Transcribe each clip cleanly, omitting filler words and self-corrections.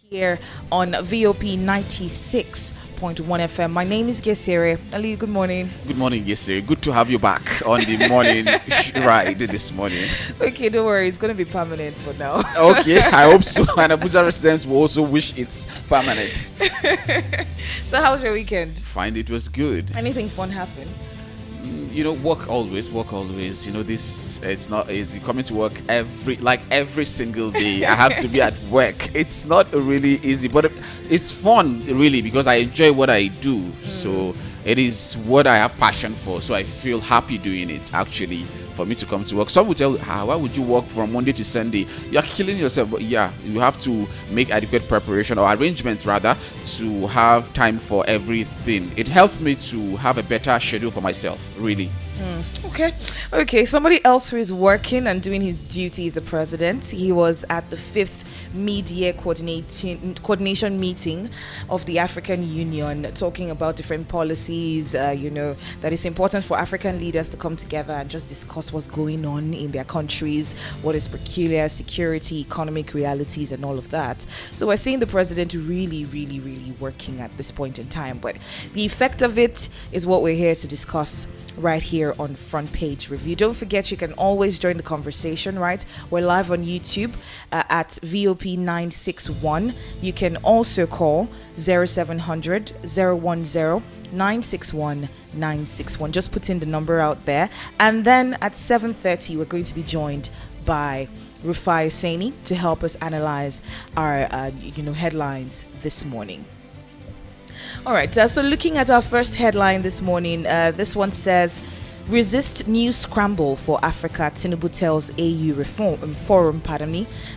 here on VOP 96.1 FM. My name is Gesere. Ali, good morning. Good morning, yesterday. Good to have you back on the morning ride this morning. Okay, don't worry. It's going to be permanent for now. Okay, I hope so. And Abuja residents will also wish it's permanent. So, how's your weekend? Find it was good. Anything fun happen? Work always, work always. This it's not easy coming to work every single day. I have to be at work. It's not really easy, but it's fun really because I enjoy what I do. So it is what I have passion for. So I feel happy doing it actually. For me to come to work, some would tell, why would you work from Monday to Sunday? You're killing yourself. But yeah, you have to make adequate preparation or arrangements rather to have time for everything. It helped me to have a better schedule for myself, really. Okay. Somebody else who is working and doing his duty is a president. He was at the fifth mid-year coordination meeting of the African Union, talking about different policies, that it's important for African leaders to come together and just discuss what's going on in their countries, what is peculiar, security, economic realities, and all of that. So we're seeing the president really, really, really working at this point in time. But the effect of it is what we're here to discuss right here on Front Page Review. Don't forget, you can always join the conversation, right? We're live on YouTube at VOP 961. You can also call 0700 010 961 961. Just put in the number out there. And then at 7:30, we're going to be joined by Rufai Saini to help us analyze our headlines this morning. All right, so looking at our first headline this morning, this one says, resist new scramble for Africa, Tinubu tells AU forum.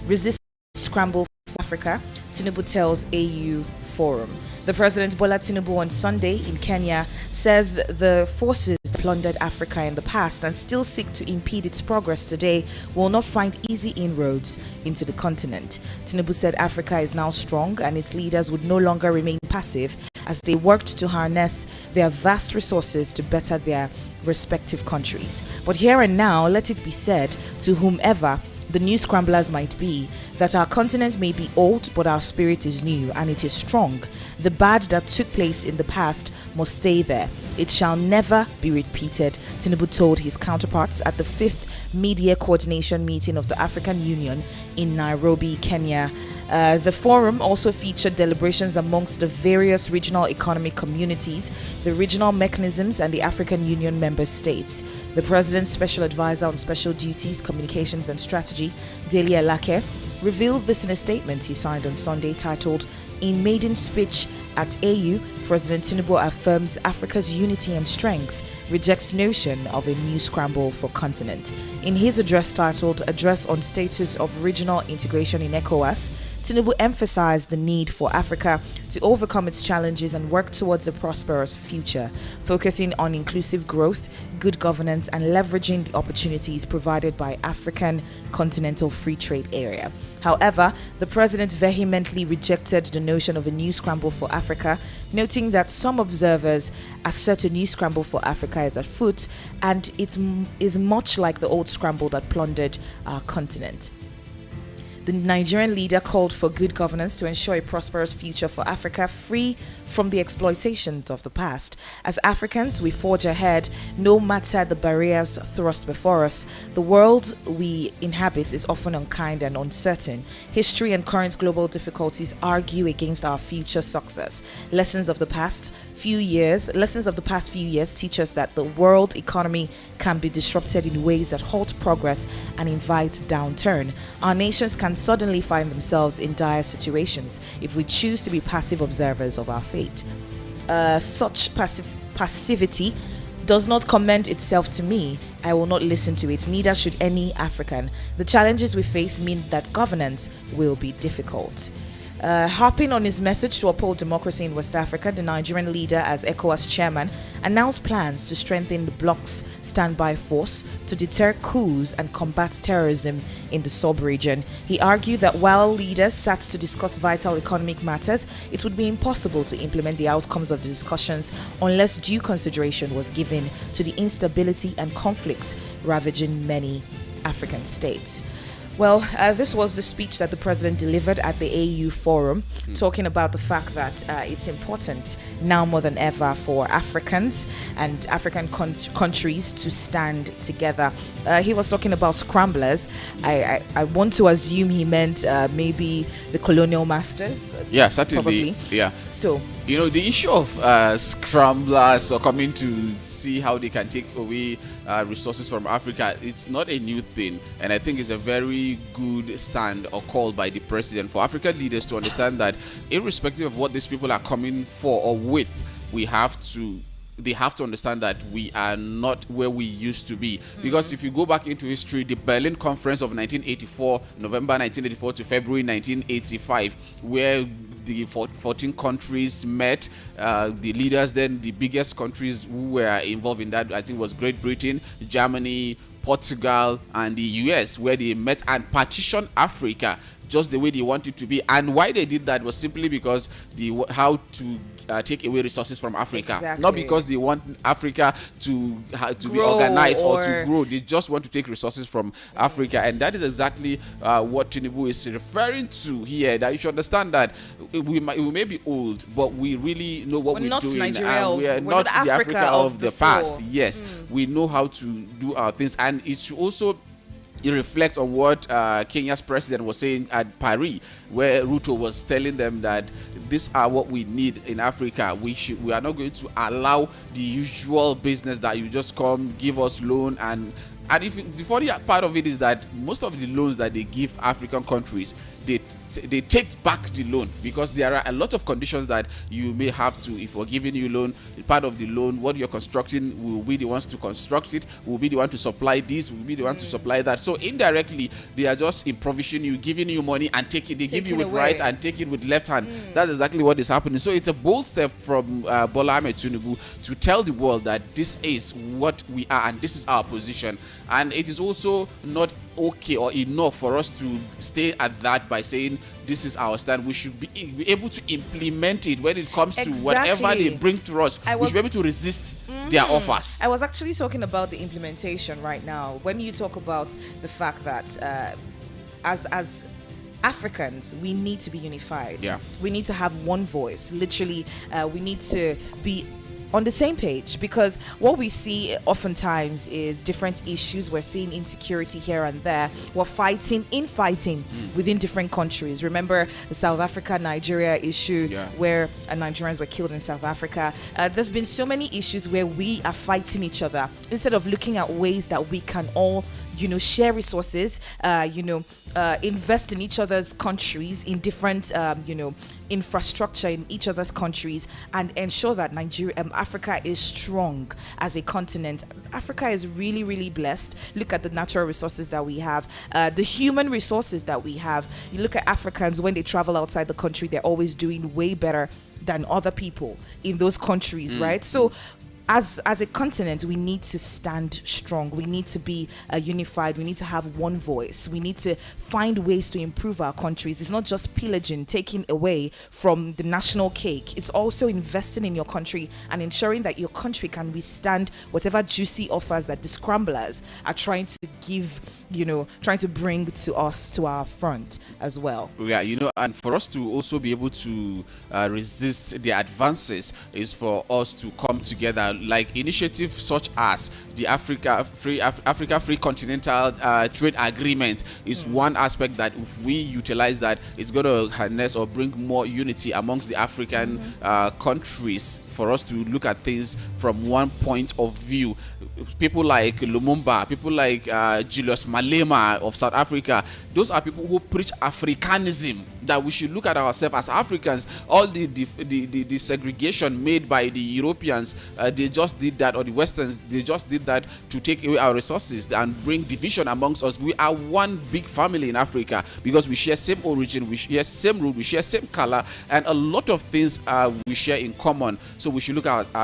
Resist scramble for Africa, Tinubu tells AU forum. The President Bola Tinubu on Sunday in Kenya says the forces that plundered Africa in the past and still seek to impede its progress today will not find easy inroads into the continent. Tinubu said Africa is now strong and its leaders would no longer remain passive as they worked to harness their vast resources to better their respective countries. But here and now, let it be said to whomever the new scramblers might be, that our continent may be old, but our spirit is new and it is strong. The bad that took place in the past must stay there. It shall never be repeated, Tinubu told his counterparts at the fifth mid-year coordination meeting of the African Union in Nairobi, Kenya. The forum also featured deliberations amongst the various regional economic communities, the regional mechanisms, and the African Union member states. The President's Special Advisor on Special Duties, Communications and Strategy, Dele Alake, revealed this in a statement he signed on Sunday titled, "In maiden speech at AU, President Tinubu affirms Africa's unity and strength, rejects notion of a new scramble for continent." In his address titled Address on Status of Regional Integration in ECOWAS, Tinubu emphasized the need for Africa to overcome its challenges and work towards a prosperous future, focusing on inclusive growth, good governance, and leveraging the opportunities provided by African Continental Free Trade Area. However, the president vehemently rejected the notion of a new scramble for Africa, noting that some observers assert a new scramble for Africa is afoot and it is much like the old scramble that plundered our continent. The Nigerian leader called for good governance to ensure a prosperous future for Africa, free from the exploitations of the past. As Africans, we forge ahead no matter the barriers thrust before us. The world we inhabit is often unkind and uncertain. History and current global difficulties argue against our future success. Lessons of the past few years teach us that the world economy can be disrupted in ways that halt progress and invite downturn. Our nations can suddenly find themselves in dire situations if we choose to be passive observers of our fate. Such passivity does not commend itself to me. I will not listen to it, neither should any African. The challenges we face mean that governance will be difficult. Harping on his message to uphold democracy in West Africa, the Nigerian leader, as ECOWAS chairman, announced plans to strengthen the bloc's standby force to deter coups and combat terrorism in the sub-region. He argued that while leaders sat to discuss vital economic matters, it would be impossible to implement the outcomes of the discussions unless due consideration was given to the instability and conflict ravaging many African states. Well, this was the speech that the president delivered at the AU forum, talking about the fact that it's important now more than ever for Africans and African countries to stand together. He was talking about scramblers. I want to assume he meant maybe the colonial masters. Yeah, certainly. Probably. Yeah. So, the issue of scramblers or coming to see how they can take away resources from Africa, it's not a new thing, and I think it's a very good stand or call by the president for African leaders to understand that irrespective of what these people are coming for or with, they have to understand that we are not where we used to be. Because if you go back into history, the Berlin Conference of 1984, November 1984 to February 1985, where the 14 countries met, the leaders, then the biggest countries who were involved in that, I think, was Great Britain, Germany, Portugal, and the US, where they met and partitioned Africa just the way they wanted to be. And why they did that was simply because how to take away resources from Africa. Exactly. Not because they want Africa to be organized or to grow. They just want to take resources from Africa. And that is exactly what Tinubu is referring to here. That you should understand that we may be old, but we really know what we're doing. We are not the Africa of the past. Yes, we know how to do our things. And it should also reflect on what Kenya's president was saying at Paris, where Ruto was telling them that these are what we need in Africa. We are not going to allow the usual business that you just come, give us loan, and if the funny part of it is that most of the loans that they give African countries, they take back the loan, because there are a lot of conditions that you may have to, if we're giving you loan, part of the loan, what you're constructing, will be the ones to construct it, will be the one to supply this, will be the one to supply that. So indirectly, they are just improvising you, giving you money and they give you with right and take it with left hand. That's exactly what is happening. So it's a bold step from Bola Ahmed Tinubu to tell the world that this is what we are and this is our position. And it is also not okay or enough for us to stay at that by saying this is our stand. We should be able to implement it when it comes to whatever they bring to us. We should be able to resist their offers. I was actually talking about the implementation right now. When you talk about the fact that as Africans, we need to be unified. Yeah. We need to have one voice. Literally, we need to be on the same page, because what we see oftentimes is different issues. We're seeing insecurity here and there. We're fighting within different countries. Remember the South Africa Nigeria issue, where Nigerians were killed in South Africa. There's been so many issues where we are fighting each other instead of looking at ways that we can all share resources, invest in each other's countries, in different, infrastructure in each other's countries, and ensure that Africa is strong as a continent. Africa is really, really blessed. Look at the natural resources that we have, the human resources that we have. You look at Africans, when they travel outside the country, they're always doing way better than other people in those countries, right? So as a continent, we need to stand strong. We need to be unified. We need to have one voice. We need to find ways to improve our countries. It's not just pillaging, taking away from the national cake. It's also investing in your country and ensuring that your country can withstand whatever juicy offers that the scramblers are trying to give, trying to bring to us, to our front as well. Yeah, and for us to also be able to resist the advances is for us to come together. Like initiatives such as the Africa Free Continental Trade Agreement is one aspect that if we utilize that, it's going to harness or bring more unity amongst the African countries for us to look at things from one point of view. People like Lumumba, people like Julius Malema of South Africa, those are people who preach Africanism, that we should look at ourselves as Africans. All the segregation made by the Europeans, they just did that, or the Westerns, they just did that to take away our resources and bring division amongst us. We are one big family in Africa because we share same origin, we share same root, we share same color, and a lot of things we share in common. So we should look at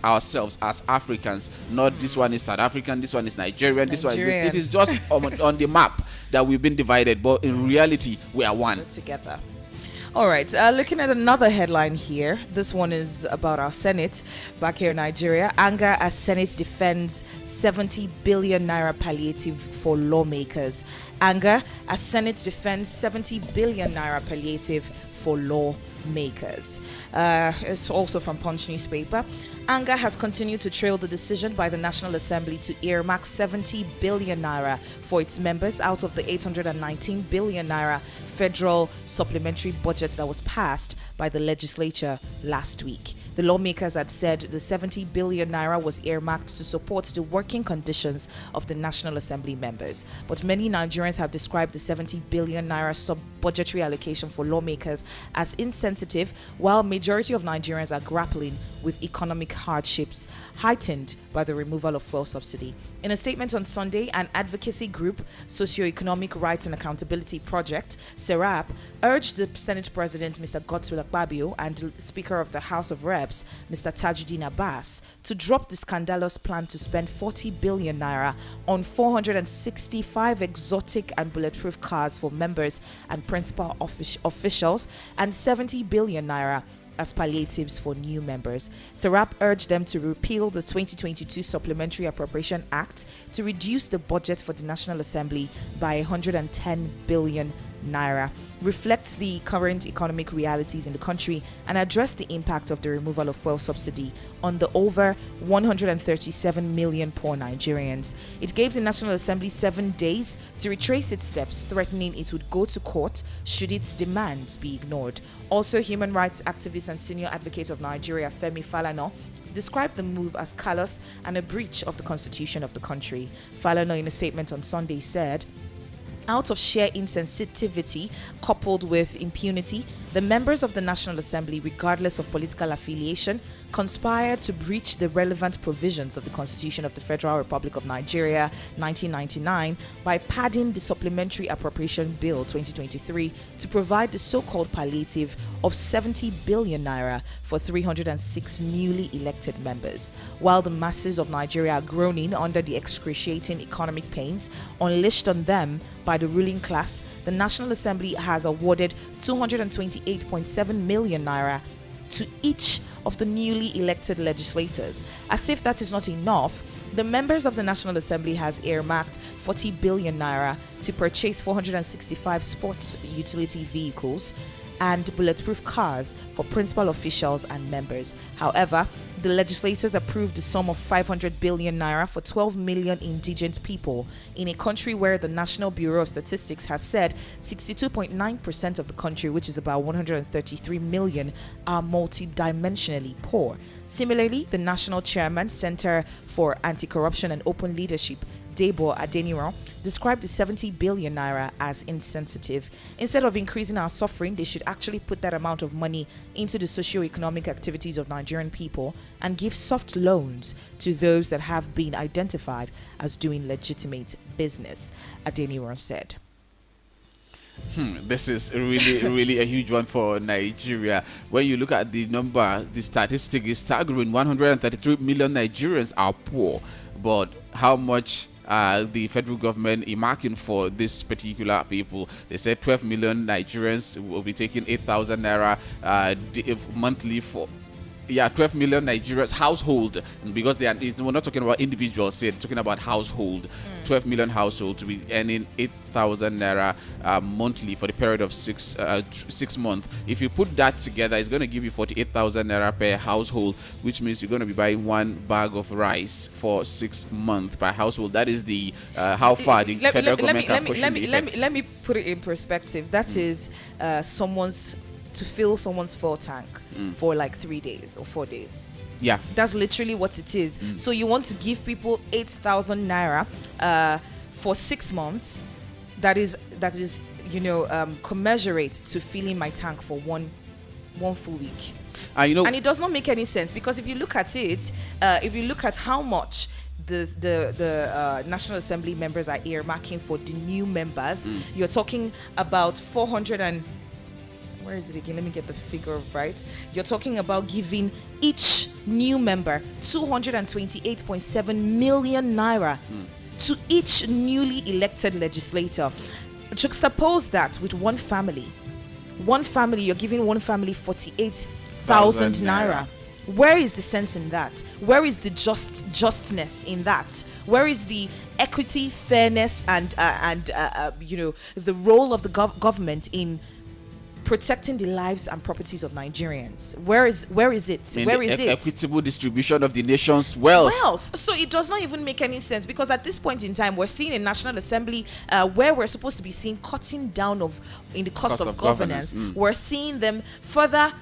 ourselves as Africans, not this one is South African, this one is Nigerian, this one is... It is just on the map that we've been divided, but in reality we are one. We're together. All right, looking at another headline here. This one is about our Senate back here in Nigeria. Anger as Senate defends 70 billion naira palliative for lawmakers. Anger as Senate defends 70 billion naira palliative for lawmakers. It's also from Punch newspaper. Anger has continued to trail the decision by the National Assembly to earmark 70 billion naira for its members out of the 819 billion naira federal supplementary budget that was passed by the legislature last week. The lawmakers had said the 70 billion naira was earmarked to support the working conditions of the National Assembly members. But many Nigerians have described the 70 billion naira sub-budgetary allocation for lawmakers as insensitive, while majority of Nigerians are grappling with economic hardships heightened by the removal of fuel subsidy. In a statement on Sunday, an advocacy group, Socio-Economic Rights and Accountability Project, SERAP, urged the Senate President, Mr. Godswill Akpabio, and the Speaker of the House of Reps, Mr. Tajuddin Abbas, to drop the scandalous plan to spend 40 billion naira on 465 exotic and bulletproof cars for members and principal officials and 70 billion naira as palliatives for new members. SERAP urged them to repeal the 2022 Supplementary Appropriation Act to reduce the budget for the National Assembly by 110 billion naira, reflects the current economic realities in the country, and address the impact of the removal of fuel subsidy on the over 137 million poor Nigerians. It gave the National Assembly 7 days to retrace its steps, threatening it would go to court should its demands be ignored. Also, human rights activist and senior advocate of Nigeria, Femi Falana, described the move as callous and a breach of the constitution of the country. Falana, in a statement on Sunday, said, out of sheer insensitivity coupled with impunity, the members of the National Assembly, regardless of political affiliation, conspired to breach the relevant provisions of the Constitution of the Federal Republic of Nigeria 1999 by padding the Supplementary Appropriation Bill 2023 to provide the so-called palliative of 70 billion naira for 306 newly elected members. While the masses of Nigeria are groaning under the excruciating economic pains unleashed on them by the ruling class, the National Assembly has awarded 228.7 million naira to each of the newly elected legislators. As if that is not enough, the members of the National Assembly has earmarked 40 billion naira to purchase 465 sports utility vehicles and bulletproof cars for principal officials and members. However, the legislators approved the sum of 500 billion naira for 12 million indigent people in a country where the National Bureau of Statistics has said 62.9% of the country, which is about 133 million, are multidimensionally poor. Similarly, the National Chairman, Center for Anti-Corruption and Open Leadership, Debo Adeniran, described the 70 billion naira as insensitive. Instead of increasing our suffering, they should actually put that amount of money into the socio-economic activities of Nigerian people and give soft loans to those that have been identified as doing legitimate business, Adeniran said. This is really a huge one for Nigeria. When you look at the number, the statistic is staggering. 133 million Nigerians are poor. But how much the federal government earmarking for this particular people? They said 12 million Nigerians will be taking 8,000 naira monthly for 12 million Nigerians household, because we're not talking about individuals, they're talking about household. 12 million households to be earning 8,000 naira monthly for the period of 6 months. If you put that together, it's going to give you 48,000 naira per household, which means you're going to be buying one bag of rice for 6 months per household. That is the how far the federal government can push it. Let me put it in perspective. That is to fill someone's fuel tank for like 3 days or 4 days. Yeah, that's literally what it is. So you want to give people 8,000 naira for 6 months. That is commensurate to filling my tank for one full week. And it does not make any sense, because if you look at it, if you look at how much the National Assembly members are earmarking for the new members, you're talking about 400 and where is it again? Let me get the figure right. You're talking about giving each new member 228.7 million naira to each newly elected legislator. Juxtapose that with one family One family, you're giving one family 48,000 naira. Where is the sense in that? Where is the justness in that? Where is the equity, fairness, and the role of the government in protecting the lives and properties of Nigerians? Where is it? Where is it? Equitable distribution of the nation's wealth. So it does not even make any sense, because at this point in time, we're seeing a National Assembly where we're supposed to be seeing cutting down in the cost of governance. We're seeing them further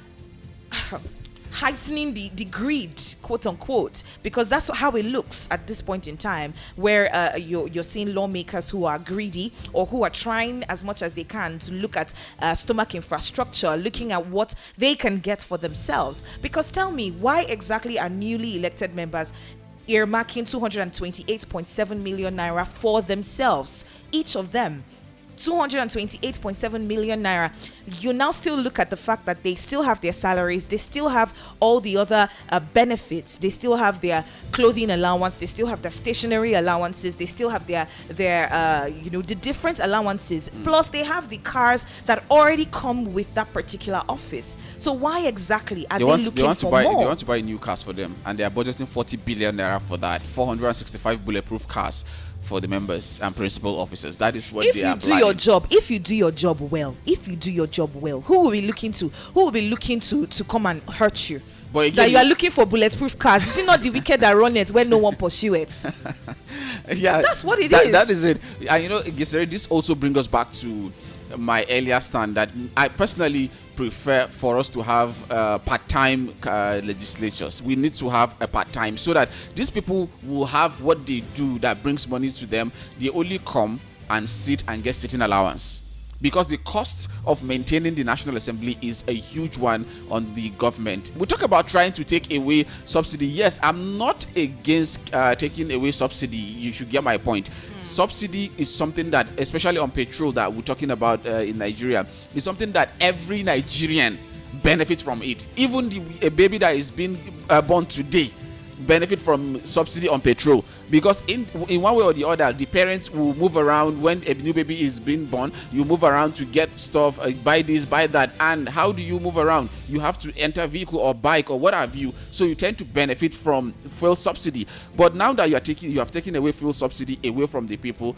heightening the greed, quote unquote, because that's how it looks at this point in time, where you're seeing lawmakers who are greedy, or who are trying as much as they can to look at stomach infrastructure, looking at what they can get for themselves. Because tell me, why exactly are newly elected members earmarking 228.7 million naira for themselves, each of them? 228.7 million naira. You now still look at the fact that they still have their salaries, they still have all the other benefits, they still have their clothing allowance, they still have their stationery allowances, they still have their the different allowances, plus they have the cars that already come with that particular office. So why exactly are they looking for more? They want to buy new cars for them, and they are budgeting 40 billion naira for that. 465 bulletproof cars for the members and principal officers. That is what they are planning. If you do your job well, who will be looking to come and hurt you? But again, that you are looking for bulletproof cars. Is it not the wicked that run it when no one pursue it? Yeah, that's what it is. That is it. And this also brings us back to my earlier stand that I personally prefer for us to have part-time legislatures. We need to have a part-time, so that these people will have what they do that brings money to them. They only come and sit and get sitting allowance, because the cost of maintaining the National Assembly is a huge one on the government. We talk about trying to take away subsidy. Yes, I'm not against taking away subsidy. You should get my point. Subsidy is something that, especially on petrol that we're talking about in Nigeria, is something that every Nigerian benefits from it. Even a baby that is being born today benefit from subsidy on petrol, because in one way or the other, the parents will move around. When a new baby is being born, you move around to get stuff, buy this, buy that. And how do you move around? You have to enter vehicle or bike or what have you, so you tend to benefit from fuel subsidy. But now that you have taken away fuel subsidy away from the people,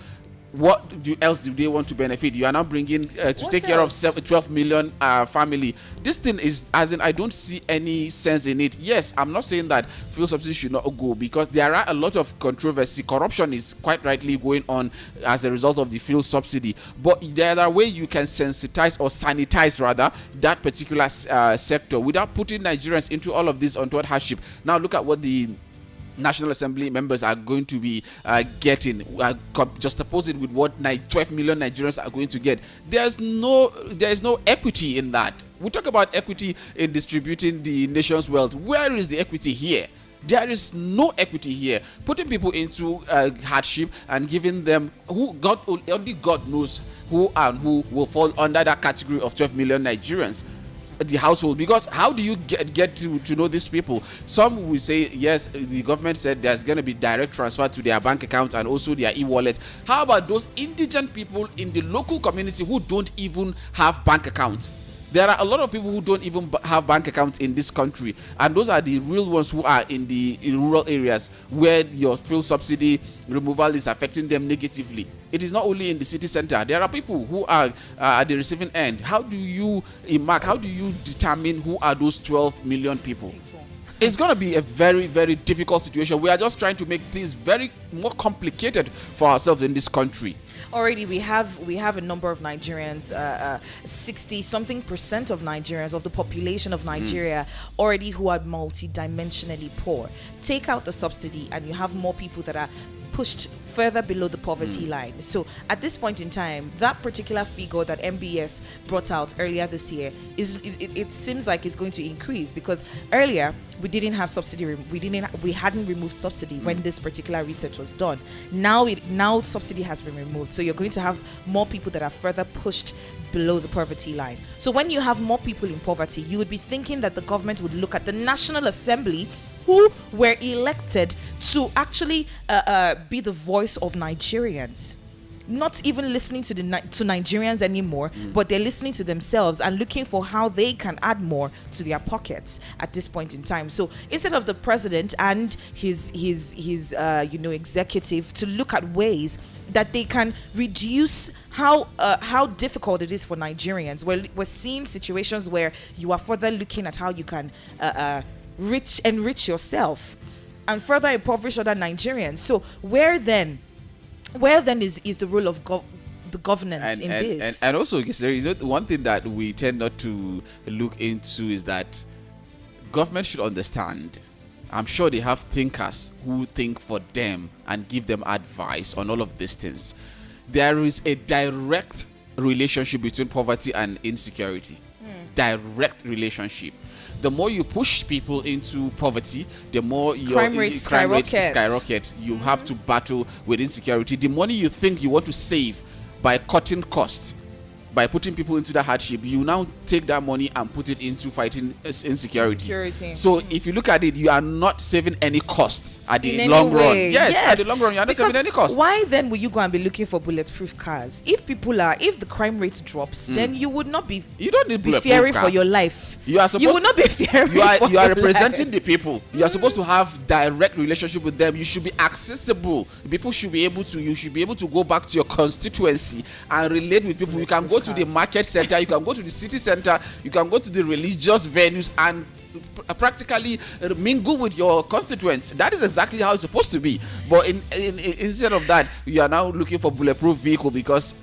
what else do they want to benefit? You are now bringing to take care of 12 million family. This thing is, as in, I don't see any sense in it. Yes, I'm not saying that fuel subsidy should not go, because there are a lot of controversy. Corruption is quite rightly going on as a result of the fuel subsidy. But there are ways you can sensitize, or sanitize rather, that particular sector without putting Nigerians into all of this untoward hardship. Now look at what the National Assembly members are going to be getting, just oppose it with what 12 million Nigerians are going to get. There is no equity in that. We talk about equity in distributing the nation's wealth. Where is the equity here? There is no equity here. Putting people into hardship and giving them only God knows who will fall under that category of 12 million Nigerians. The household, because how do you get to know these people? Some will say yes, the government said there's going to be direct transfer to their bank account and also their e-wallet. How about those indigent people in the local community who don't even have bank accounts? There are a lot of people who don't even have bank accounts in this country, and those are the real ones who are in rural areas where your fuel subsidy removal is affecting them negatively. It is not only in the city center. There are people who are at the receiving end. How do you determine who are those 12 million people? It's going to be a very, very difficult situation. We are just trying to make things very more complicated for ourselves in this country. Already we have a number of Nigerians, 60-something% of Nigerians, of the population of Nigeria, already who are multidimensionally poor. Take out the subsidy and you have more people that are pushed further below the poverty line. So at this point in time, that particular figure that MBS brought out earlier this year it seems like it's going to increase, because earlier we didn't have subsidy. We hadn't removed subsidy when this particular research was done. Now subsidy has been removed, so you're going to have more people that are further pushed below the poverty line. So when you have more people in poverty, you would be thinking that the government would look at the National Assembly, who were elected to actually be the voice of Nigerians. not even listening to to Nigerians anymore, but they're listening to themselves and looking for how they can add more to their pockets at this point in time. So instead of the president and his executive to look at ways that they can reduce how difficult it is for Nigerians, we're seeing situations where you are further looking at how you can enrich yourself and further impoverish other Nigerians. So where then is the role of the governance in this? And also, one thing that we tend not to look into is that government should understand. I'm sure they have thinkers who think for them and give them advice on all of these things. There is a direct relationship between poverty and insecurity. Direct relationship. The more you push people into poverty, the more your crime rate skyrocket. You have to battle with insecurity. The money you think you want to save by cutting costs, by putting people into that hardship, you now take that money and put it into fighting insecurity. So if you look at it, you are not saving any costs at the long run. Yes, at the long run, you are not saving any costs. Why then will you go and be looking for bulletproof cars? If the crime rate drops, then you would not be. You don't need be fearing for your life. You will not be fearing. You are representing the people. You are supposed to have direct relationship with them. You should be accessible. People should be able to. You should be able to go back to your constituency and relate with people. You can go to the market center, you can go to the city center, you can go to the religious venues and practically mingle with your constituents. That is exactly how it's supposed to be. But instead of that, you are now looking for bulletproof vehicle because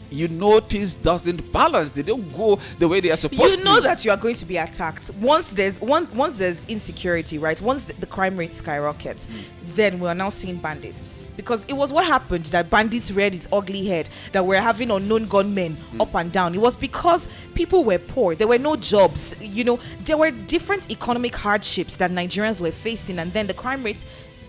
things doesn't balance. They don't go the way they are supposed to. You know that you are going to be attacked once there's insecurity, right? Once the crime rate skyrockets, then we are now seeing bandits, because it was what happened that bandits reared his ugly head, that we're having unknown gunmen up and down. It was because people were poor. There were no jobs. There were different economic hardships that Nigerians were facing, and then the crime rates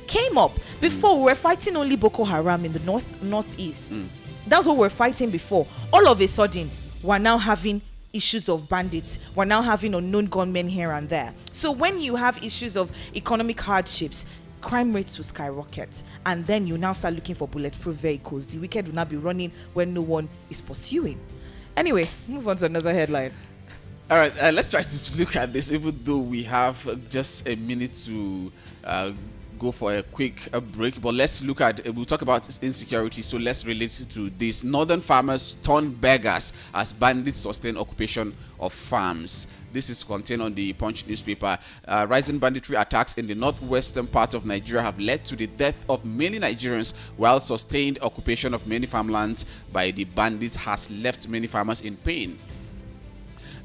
came up. Before, we were fighting only Boko Haram in the northeast. That's what we're fighting before. All of a sudden, we're now having issues of bandits. We're now having unknown gunmen here and there. So when you have issues of economic hardships, crime rates will skyrocket, and then you now start looking for bulletproof vehicles. The wicked will not be running when no one is pursuing. Anyway, move on to another headline. All right, let's try to look at this, even though we have just a minute to go for a quick break. But let's look at, we'll talk about insecurity, so let's relate it to this. Northern farmers turn beggars as bandits sustain occupation of farms. This is contained on the Punch newspaper. Rising banditry attacks in the northwestern part of Nigeria have led to the death of many Nigerians, while sustained occupation of many farmlands by the bandits has left many farmers in pain.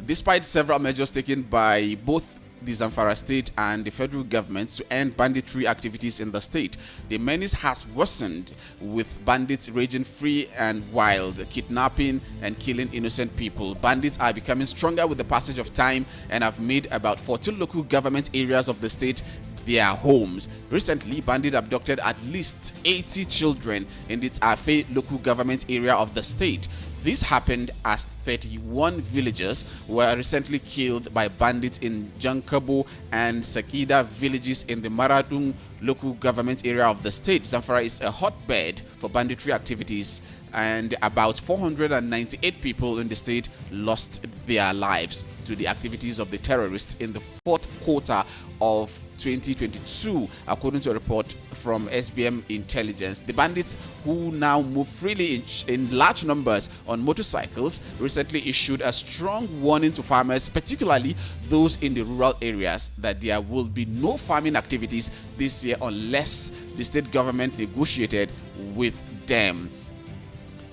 Despite several measures taken by both the Zamfara state and the federal government to end banditry activities in the state, the menace has worsened, with bandits raging free and wild, kidnapping and killing innocent people. Bandits are becoming stronger with the passage of time and have made about 14 local government areas of the state their homes. Recently, bandits abducted at least 80 children in the Afe local government area of the state. This happened as 31 villagers were recently killed by bandits in Jankabo and Sakida villages in the Maradung local government area of the state. Zamfara is a hotbed for banditry activities, and about 498 people in the state lost their lives to the activities of the terrorists in the fourth quarter of 2022, according to a report from SBM Intelligence. The bandits, who now move freely in large numbers on motorcycles, recently issued a strong warning to farmers, particularly those in the rural areas, that there will be no farming activities this year unless the state government negotiated with them.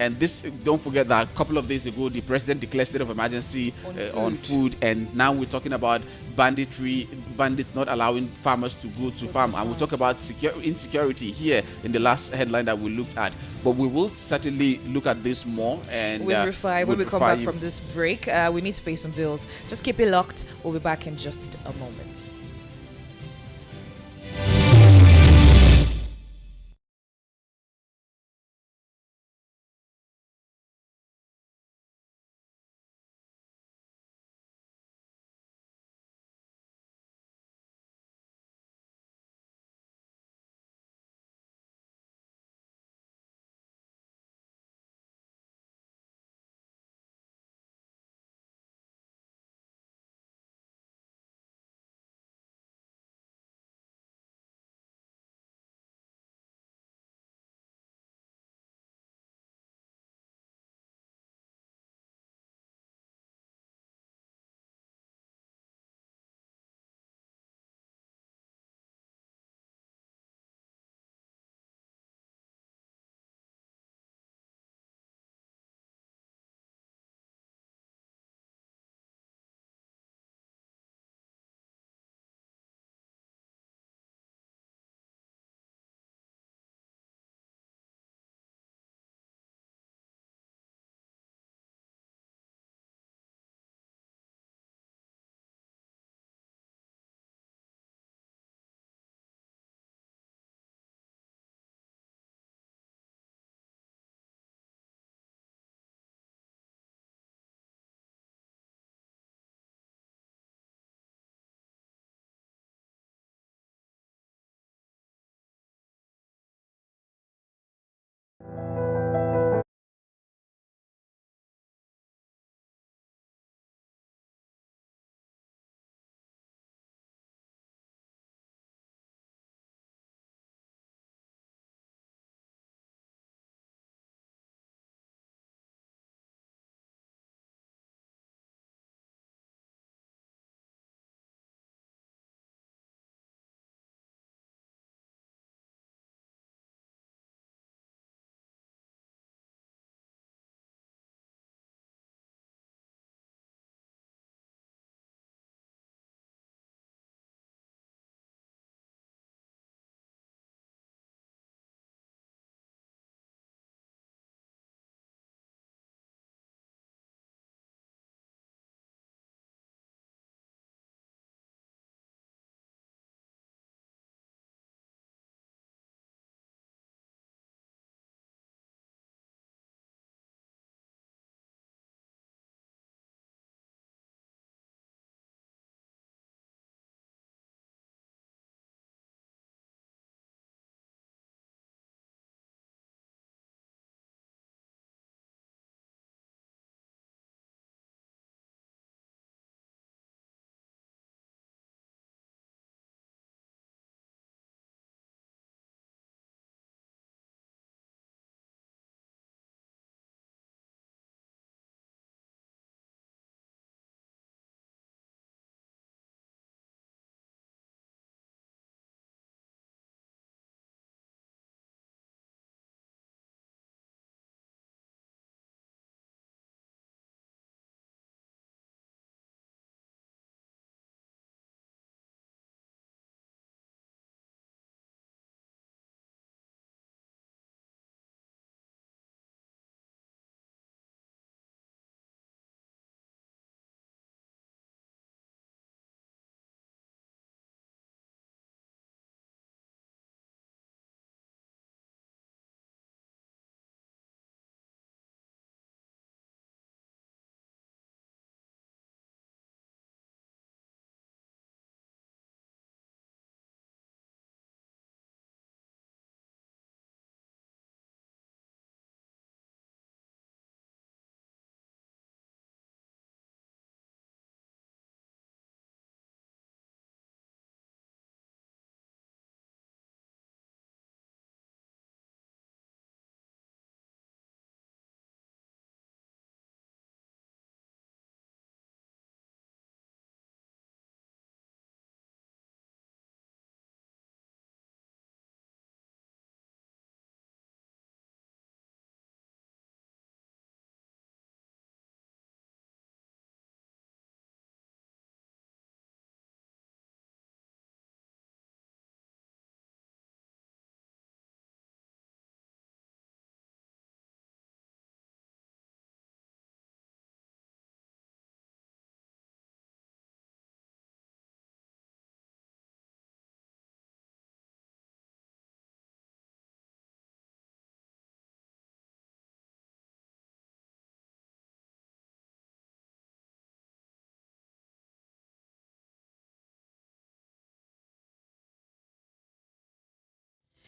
And this, don't forget that a couple of days ago, the president declared state of emergency on food, and now we're talking about bandits not allowing farmers to go to farm. And we'll talk about insecurity here in the last headline that we looked at. But we will certainly look at this more. And when we come back from this break, we need to pay some bills. Just keep it locked. We'll be back in just a moment.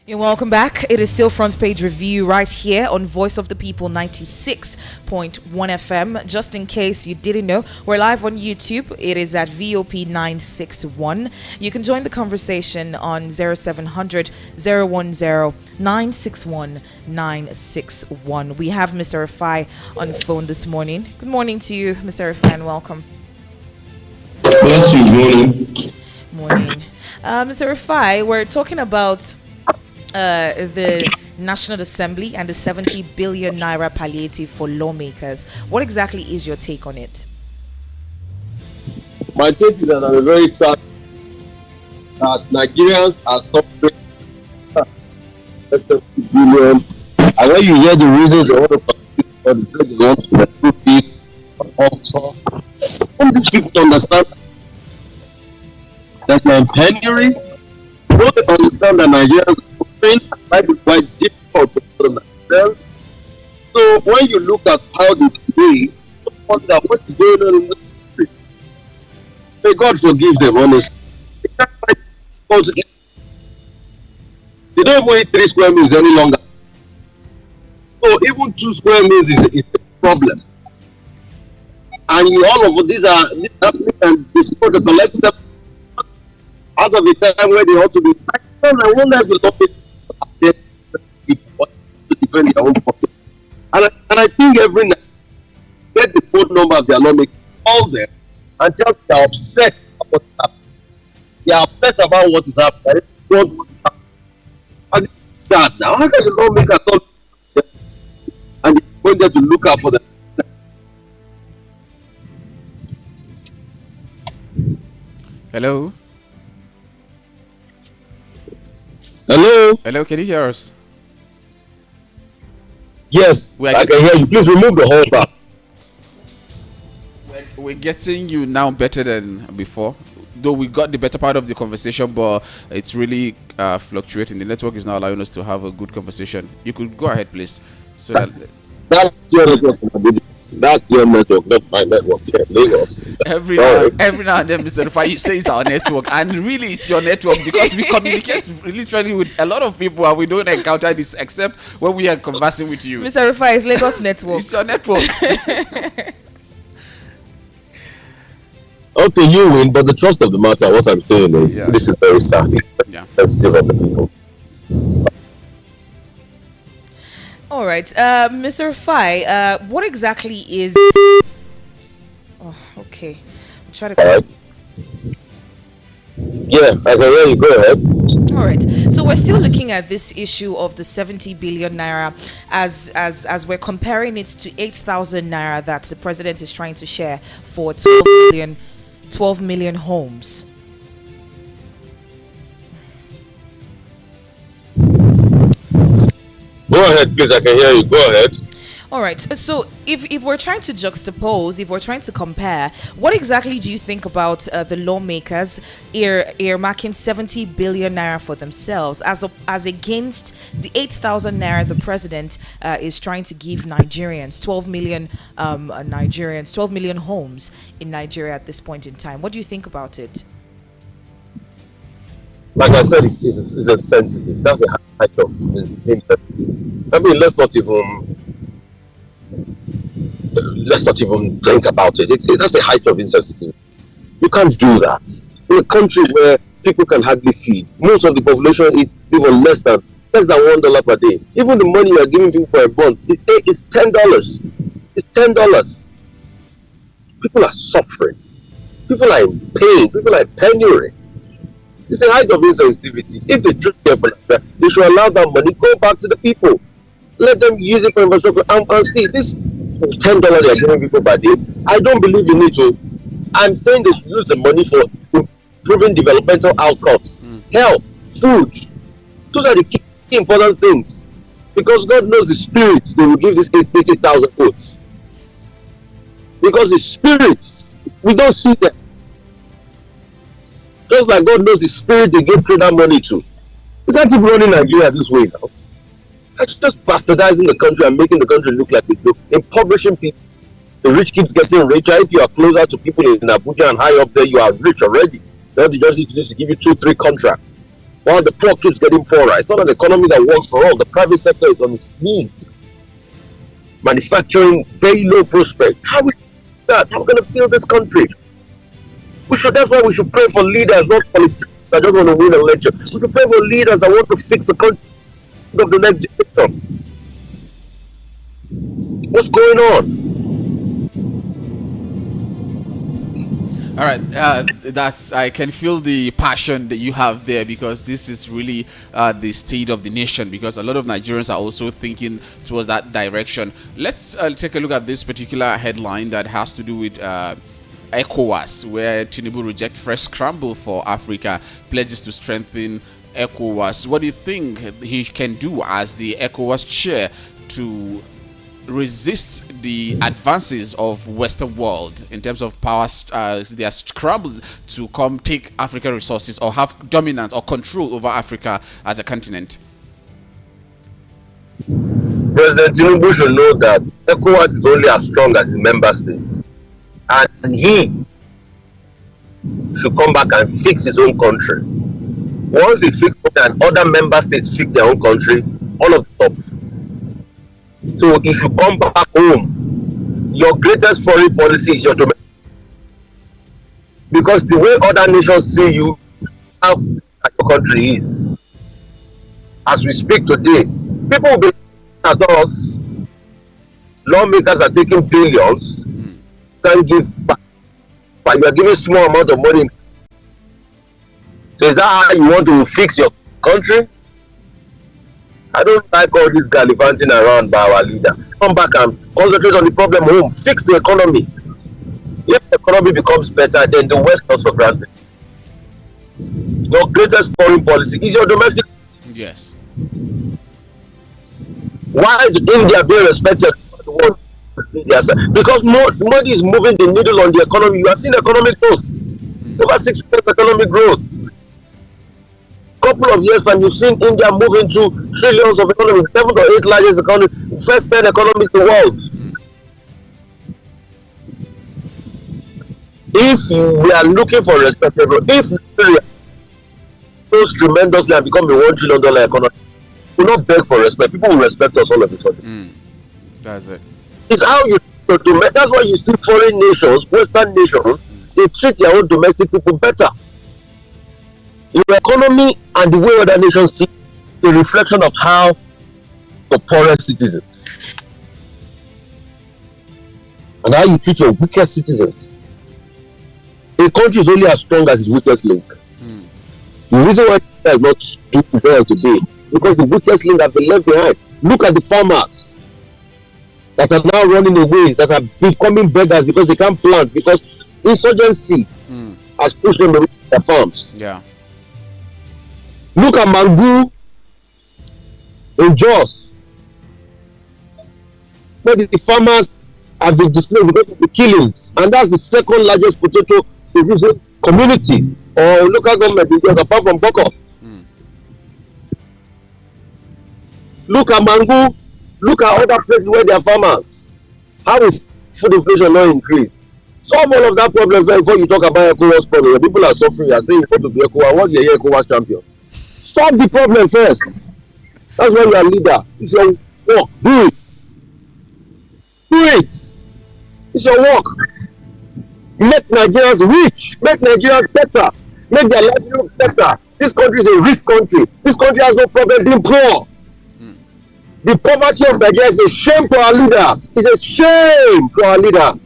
You're welcome back. It is still Front Page Review right here on Voice of the People 96.1 FM. Just in case you didn't know, we're live on YouTube. It is at VOP 961. You can join the conversation on 0700 010 961 961. We have Mr. Rafai on the phone this morning. Good morning to you, Mr. Rafai, and welcome. Yes, good morning. Morning. Mr. Rafai, we're talking about the National Assembly and the 70 billion naira palliative for lawmakers. What exactly is your take on it? My take is that I'm very sad that Nigerians are suffering 70 billion. And when you hear the reasons they want to participate for the fact they want to recruit people, also, don't these people understand that they're in penury? Don't they understand that Nigerians are suffering? Life is quite difficult for Nigerians. So when you look at how they behave, wonder what is going on in the country. May God forgive them, honestly. They don't even eat 3 square meals any longer. So even 2 square meals is a problem. And all of these are happening, and they're supposed to collect them out of the time where they ought to be. I wonder if the law people to defend their own pocket. And I think every night, get the phone number of their lawmaker, call them, and tell them they're upset about what's happening. They are upset about what is happening. They don't want what is happening. And it's sad now. How can the lawmaker talk to them and they want them to look out for them? Hello? Hello? Hello, can you hear us? Yes, I can hear you. Please remove the whole bar. We're getting you now better than before. Though we got the better part of the conversation, but it's really fluctuating. The network is not allowing us to have a good conversation. You could go ahead, please. So that's your network. That's your network, not my network. Yeah, Lagos. Every now and then, Mr. Rufai, you say it's our network, and really it's your network because we communicate literally with a lot of people and we don't encounter this except when we are conversing with you. Mr. Rufai, it's Lagos network. It's your network. Okay, you win, but the trust of the matter, what I'm saying is, this is very sad. It's sensitive of the people. All right, Mr. Rufai, what exactly is... Oh, okay. Try to... All right. Yeah, I can hear you. Go ahead. All right. So we're still looking at this issue of the 70 billion naira as we're comparing it to 8,000 naira that the president is trying to share for 12 million homes. Go ahead, please. I can hear you. Go ahead. All right. So if we're trying to juxtapose, if we're trying to compare, what exactly do you think about the lawmakers earmarking 70 billion naira for themselves as against the 8,000 naira the president is trying to give Nigerians, 12 million Nigerians, 12 million homes in Nigeria at this point in time? What do you think about it? Like I said, it's a sensitive. That's a height of insensitive. I mean, let's not even think about it. That's a height of insensitivity. You can't do that in a country where people can hardly feed. Most of the population eat even less than $1 per day. Even the money you are giving people for a month is $10. It's $10. People are suffering. People are in pain. People are in penury. It's a height of insensitivity. If they truly care for that, they should allow that money go back to the people. Let them use it for infrastructure. And see, this $10 they are giving people per day, I don't believe you need to. I'm saying they should use the money for improving developmental outcomes. Health, food. Those are the key important things. Because God knows the spirits they will give this 80,000 votes. Because the spirits, we don't see them. Just like God knows the spirit they give through that money to. We can't keep running Nigeria this way now. That's just bastardizing the country and making the country look like a joke. Impoverishing people. The rich keeps getting richer. If you are closer to people in Abuja and high up there, you are rich already. Now they just need to give you 2-3 contracts. while the poor keeps getting poorer. It's not an economy that works for all. The private sector is on its knees. Manufacturing, very low prospect. How we do that? How are we going to build this country? That's why we should pray for leaders, not politicians that just want to win an election. We should pray for leaders that want to fix the country of the next generation. What's going on? All right, that's I can feel the passion that you have there, because this is really the state of the nation, because a lot of Nigerians are also thinking towards that direction. Let's take a look at this particular headline that has to do with ECOWAS, where Tinubu rejects fresh scramble for Africa, pledges to strengthen ECOWAS. What do you think he can do as the ECOWAS chair to resist the advances of Western world in terms of power? They are scrambled to come take African resources or have dominance or control over Africa as a continent. President Tinubu should know that ECOWAS is only as strong as its member states, and he should come back and fix his own country. Once he fixes it and other member states fix their own country, all of the top. So if you come back home, your greatest foreign policy is your domestic. Because the way other nations see you, how your country is. As we speak today, people will be at us. Lawmakers are taking billions, can give back, but you are giving small amount of money. So is that how you want to fix your country? I don't like all this gallivanting around by our leader. Come back and concentrate on the problem home. Fix the economy. If the economy becomes better, then the West comes for granted. Your greatest foreign policy is your domestic. Yes. Why is India being respected? Because money is moving the needle on the economy. You are seeing economic growth. Over 6% economic growth. Couple of years and you've seen India move into trillions of economies, 7th or 8th largest economy, first 10 economies in the world. If we are looking for respectable, if Nigeria grows tremendously and become a $1 trillion economy, we will not beg for respect. People will respect us all of a sudden. That's it. It's how you do. That's why you see foreign nations, Western nations, they treat their own domestic people better. Your economy and the way other nations see a reflection of how the poorest citizens and how you treat your weakest citizens. A country is only as strong as its weakest link. The reason why Nigeria is not doing well today because the weakest link has been left behind. Look at the farmers that are now running away, that are becoming beggars because they can't plant, because insurgency has pushed them away from their farms. Yeah. Look at Mangu in Jos, where the farmers have been displaced because of the killings, and that's the second largest potato producing community or local government in Jos, apart from Boko. Look at Mangu, look at other places where there are farmers. How is food inflation not increase? Solve all of that problem before you talk about ECOWAS problem. People are suffering. You are saying you want to be ECOWAS. What's your ECOWAS champion? Solve the problem first. That's why you are leader. It's your work. Do it. Do it. It's your work. Make Nigerians rich. Make Nigerians better. Make their livelihood better. This country is a rich country. This country has no problem being poor. The poverty of Nigeria is a shame to our leaders. It's a shame to our leaders.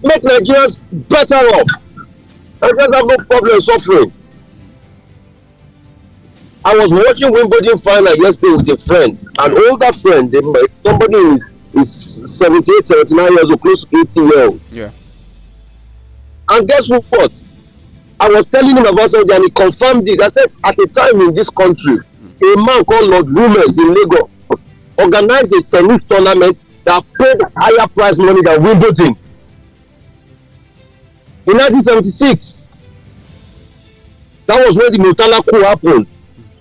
Make Nigerians better off. Nigerians have no problem suffering. I was watching Wimbledon final yesterday with a friend, an older friend, somebody who is 78, 79 years old, close to 80 years old. Yeah. And guess what? I was telling him about something and he confirmed it. I said, at a time in this country, a man called Lord Rumors in Lagos organized a tennis tournament that paid higher prize money than Wimbledon. In 1976, that was when the Murtala coup happened.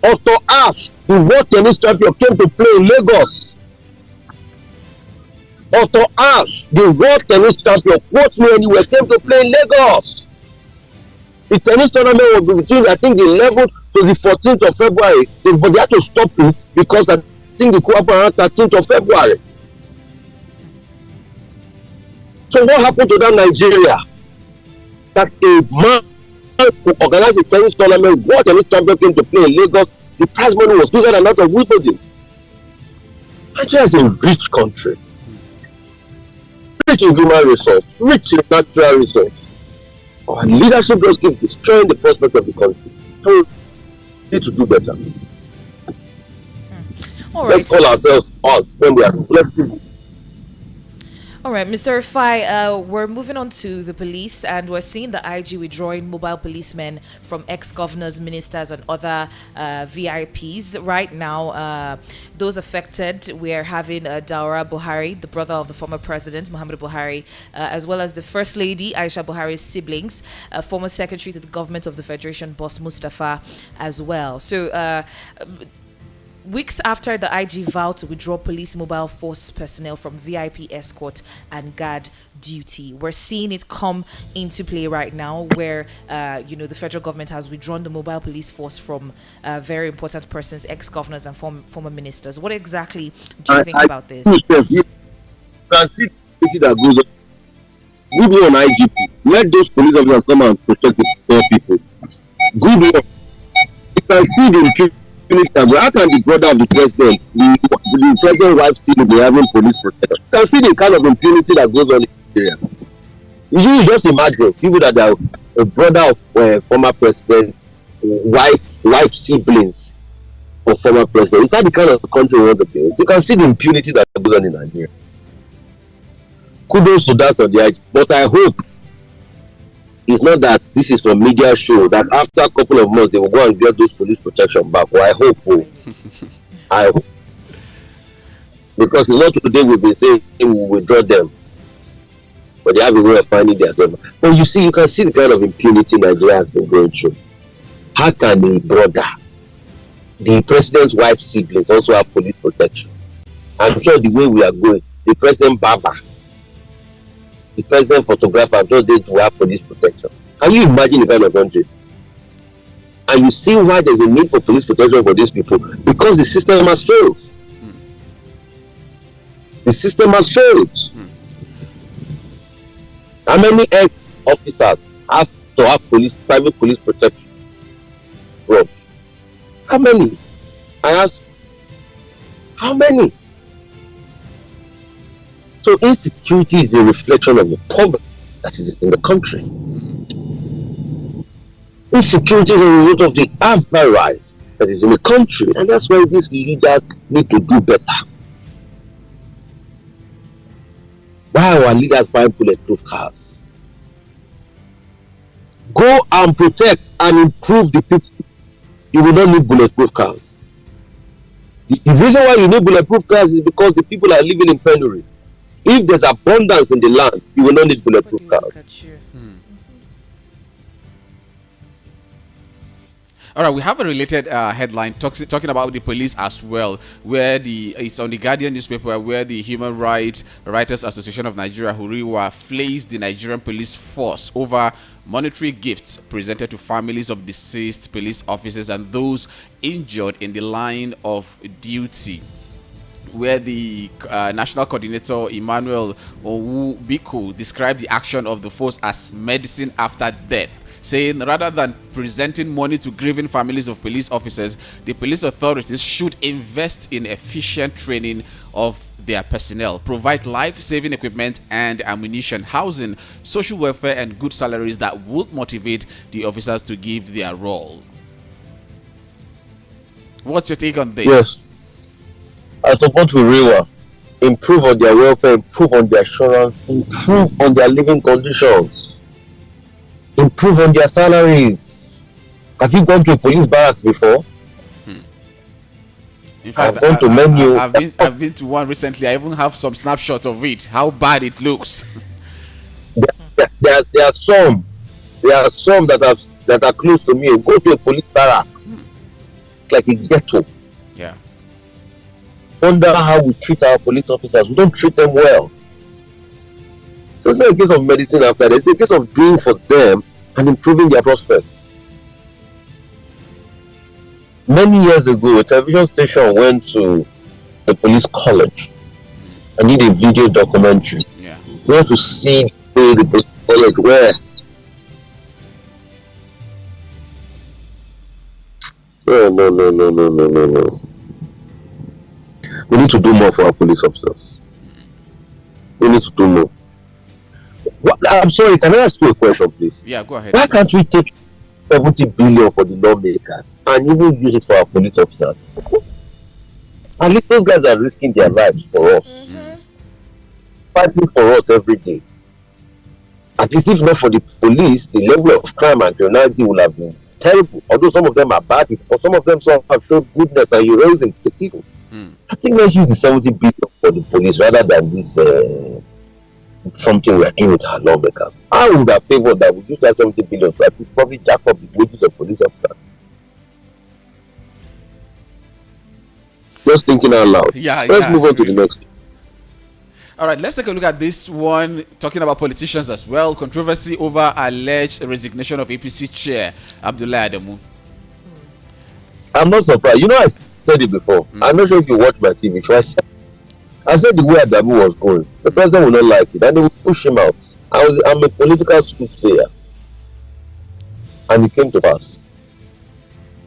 Otto Ashe, the world tennis champion, came to play in Lagos. Otto Ashe, the world tennis champion, quote me anywhere, came to play in Lagos. The tennis tournament was between, I think, the 11th to the 14th of February. But they had to stop it because I think the coup happened around 13th of February. So what happened to that Nigeria? That a man who organized a tennis tournament, what tennis champion came to play in Lagos, the prize money was bigger than that of Wimbledon. Nigeria is a rich country. Rich in human resource, rich in natural resource. Our leadership just keeps destroying the prospect of the country. So we need to do better. All right. Let's call ourselves out when we are reflecting. All right, Mr. Rufai, we're moving on to the police, and we're seeing the IG withdrawing mobile policemen from ex-governors, ministers, and other VIPs. Right now, those affected, we're having Daura Buhari, the brother of the former president, Muhammadu Buhari, as well as the First Lady, Aisha Buhari's siblings, former secretary to the government of the Federation, Boss Mustafa, as well. So, weeks after the IG vowed to withdraw police mobile force personnel from VIP escort and guard duty, we're seeing it come into play right now, where the federal government has withdrawn the mobile police force from very important persons, ex-governors and former ministers. What exactly do you think about this? You can see that goes on. Good one, IGP. Let those police officers come and protect the poor people. Good one. You can see the impunity. How can the brother of the president, the president's wife, still be having police protection? You can see the kind of impunity that goes on in Nigeria. You just imagine people that are a brother of former president, wife siblings of former president. Is that the kind of country we want to be? You can see the impunity that goes on in Nigeria. Kudos to that on the edge. But I hope it's not that this is a media show that after a couple of months they will go and get those police protection back. Well, I hope. I hope. Because it's not today we've been saying we will withdraw them. But they have a way of finding themselves. But you see, you can see the kind of impunity Nigeria has been going through. How can a brother, the president's wife's siblings, also have police protection? I'm sure the way we are going, the president barber, the president photographer, just they to have police protection. Can you imagine the kind of country? And you see why there's a need for police protection for these people? Because the system has failed. The system has failed. How many ex-officers have to have private police protection? Bro, how many? I ask, how many? So insecurity is a reflection of the poverty that is in the country. Insecurity is a result of the avarice that is in the country, and that's why these leaders need to do better. Why are our leaders buying bulletproof cars? Go and protect and improve the people. You will not need bulletproof cars. The reason why you need bulletproof cars is because the people are living in penury. If there's abundance in the land, you will not need bulletproof cars. All right, we have a related headline talking about the police as well, where it's on the Guardian newspaper, where the Human Rights Writers Association of Nigeria, Huriwa, flays the Nigerian police force over monetary gifts presented to families of deceased police officers and those injured in the line of duty, where the national coordinator Emmanuel Owubiko described the action of the force as medicine after death, saying rather than presenting money to grieving families of police officers, the police authorities should invest in efficient training of their personnel, provide life-saving equipment and ammunition, housing, social welfare, and good salaries that would motivate the officers to give their role. What's your take on this? Yes, I support Uriwa. Improve on their welfare, improve on their assurance, improve on their living conditions, improve on their salaries. Have you gone to a police barracks before? In fact, I've been to one recently. I even have some snapshots of it. How bad it looks. There are some that are close to me. Go to a police barrack. It's like a ghetto. Yeah. Wonder how we treat our police officers. We don't treat them well. So it's not a case of medicine after that. It's a case of doing for them and improving their prospects. Many years ago, a television station went to a police college and did a video documentary. Yeah. We want to see the way the police college were. No. We need to do more for our police officers. We need to do more. I'm sorry, can I ask you a question, please? Yeah, go ahead. Why can't we take 70 billion for the lawmakers and even use it for our police officers? At least those guys are risking their lives for us, fighting for us every day. At least if not for the police, the level of crime and criminality would have been terrible. Although some of them are bad people, but some of them have shown goodness and heroism to people. I think let's use the 70 billion for the police rather than this something we are doing with our lawmakers. I would have favored that we use that 70 billion to at least probably jack up the wages of police officers. Just thinking out loud. Let's move on to the next. All right, let's take a look at this one, talking about politicians as well. Controversy over alleged resignation of APC chair Abdullahi Adamu. I'm not surprised. You know, I said it before. I'm not sure if you watch my TV. I said the way Adamu was going, the president will not like it, and they will push him out. I'm a political soothsayer, and it came to pass.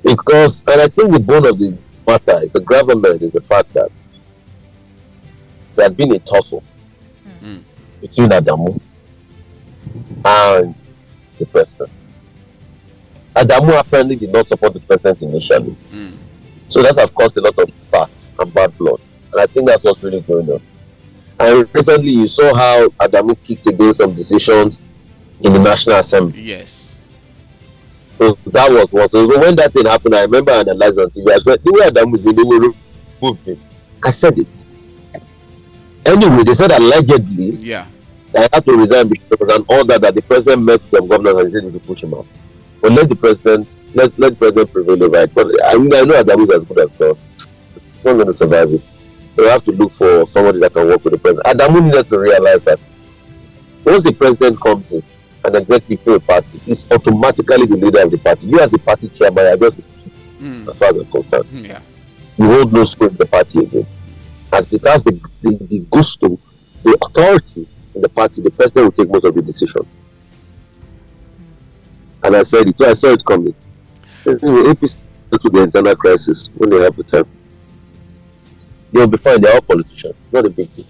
Because, and I think the bone of the matter is the government is the fact that there had been a tussle between Adamu and the president. Adamu apparently did not support the president initially, so that has caused a lot of fat and bad blood. And I think that's what's really going on. And recently you saw how Adamu kicked against some decisions in the National Assembly. Yes. So that was what. So when that thing happened, I remember analyzing on TV. I said, the way Adamu is going, they will remove him. I said it. Anyway, they said allegedly that I had to resign because there was an order that the president met some governors and he said he should push him out. But let the president prevail over it. But I know Adamu is as good as God. He's not going to survive it. So you have to look for somebody that can work with the president. Adamu needed to realize that once the president comes in, an executive to a party, is automatically the leader of the party. You as a party chairman are just as far as I'm concerned. You hold no sway in the party again. And it has the gusto, the authority in the party, the president will take most of the decision. And I said it, so I saw it coming. APC to the internal crisis when they have the time. They'll be fine, they're all politicians. Not a big deal.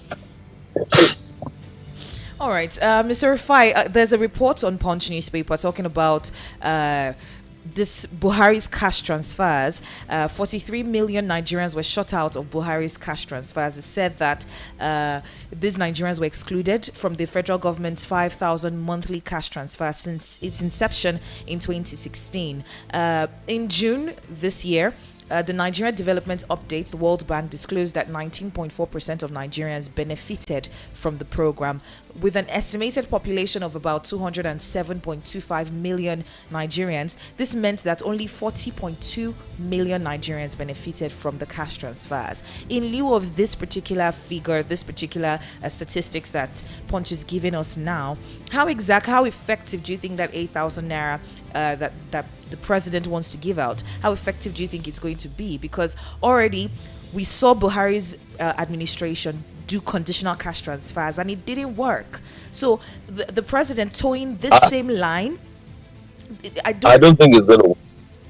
All right, Mr. Rufai, there's a report on Punch newspaper talking about this Buhari's cash transfers. 43 million Nigerians were shut out of Buhari's cash transfers. It said that these Nigerians were excluded from the federal government's 5,000 monthly cash transfer since its inception in 2016. In June this year, the Nigeria Development Update, the World Bank, disclosed that 19.4% of Nigerians benefited from the program. With an estimated population of about 207.25 million Nigerians, this meant that only 40.2 million Nigerians benefited from the cash transfers. In lieu of this particular figure, this particular statistics that Punch is giving us now, how effective do you think that 8,000 naira that the president wants to give out, how effective do you think it's going to be? Because already we saw Buhari's administration do conditional cash transfers and it didn't work. So the president towing this same line, I don't think it's going to work.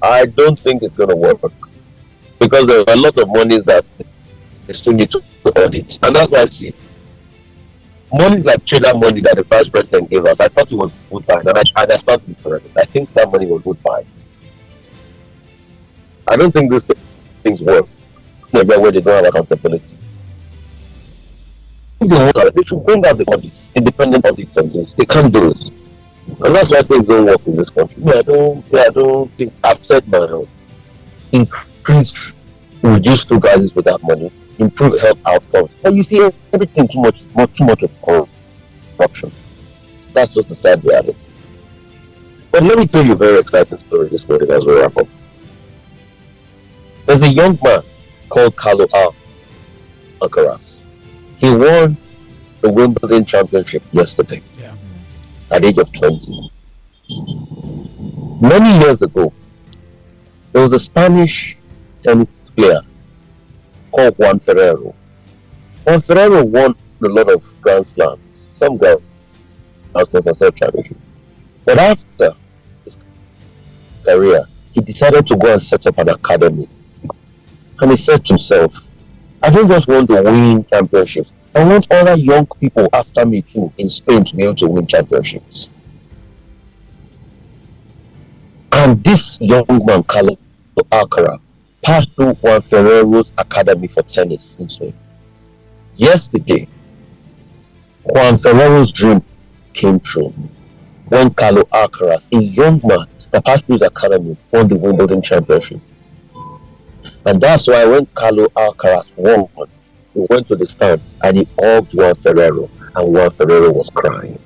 I don't think it's going to work because there are a lot of monies that they still need to audit, and that's why I see monies like trader money that the vice president gave us. I thought it was good fine, and I thought it was correct. I think that money was good fine. I don't think these things work where they don't have accountability. They should bring out the audit, independent audit centers. They can't do it. And that's why things don't work in this country. I don't think I've said my own. Increase, reduce school prices with that money, improve health outcomes. But you see everything too much of corruption. That's just the sad reality. But let me tell you a very exciting story this morning as we wrap up. There's a young man called Carlo Alcaraz. He won the Wimbledon Championship yesterday at the age of 20. Many years ago, there was a Spanish tennis player called Juan Ferrero. Juan Ferrero won a lot of Grand Slams, some Grand Masters, etc. But after his career, he decided to go and set up an academy. And he said to himself, I don't just want to win championships. I want other young people after me too in Spain to be able to win championships. And this young man, Carlos Alcaraz, passed through Juan Ferrero's academy for tennis in Spain. Yesterday, Juan Ferrero's dream came true when Carlos Alcaraz, a young man that passed through his academy, won the Wimbledon Championship. And that's why when Carlos Alcaraz won, he went to the stands and he hugged Juan Ferrero, and Juan Ferrero was crying.